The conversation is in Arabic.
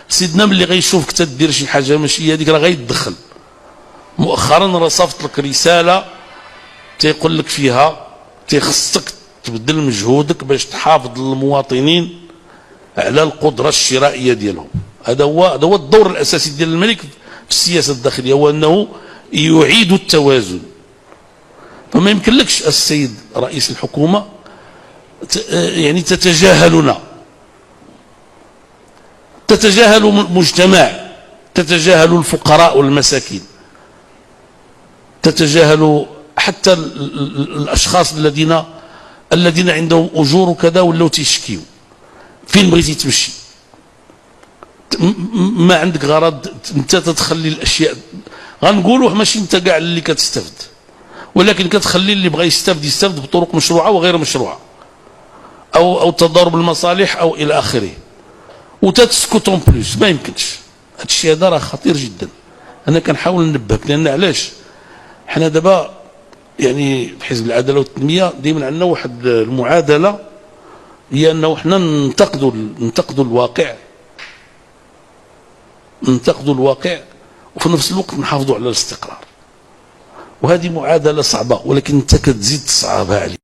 سيدنا ملي غيشوفك تدير شي حاجه ماشي هذيك راه غيتدخل. مؤخرا رصفت لك رساله تيقول لك فيها تيخصك تبذل مجهودك باش تحافظ للمواطنين على القدره الشرائيه ديالهم. هذا هو الدور الاساسي ديال الملك في السياسه الداخليه، هو انه يعيد التوازن. فما يمكنلكش السيد رئيس الحكومه يعني تتجاهلنا، تتجاهل المجتمع، تتجاهل الفقراء والمساكين، تتجاهل حتى الاشخاص الذين عندهم اجور وكذا ولاو تيشكيو. فين بغيتي تمشي؟ ما عندك غرض انت تتخلي الاشياء، غنقولوا ماشي انت كاع اللي كتستافد، ولكن كتخلي اللي بغى يستافد بطرق مشروعه وغير مشروعه، او تضارب المصالح او الى اخره، وتتسكت اون بلوس. ما يمكنش هذا الشيء، هذا راه خطير جدا. انا كنحاول ننبهك، لان علاش حنا دابا يعني في حزب العداله والتنميه دائما عندنا واحد المعادله، هي انه حنا ننتقدوا الواقع وفي نفس الوقت نحافظوا على الاستقرار. وهذه معادله صعبه، ولكن انت كتزيد تصعبها عليك.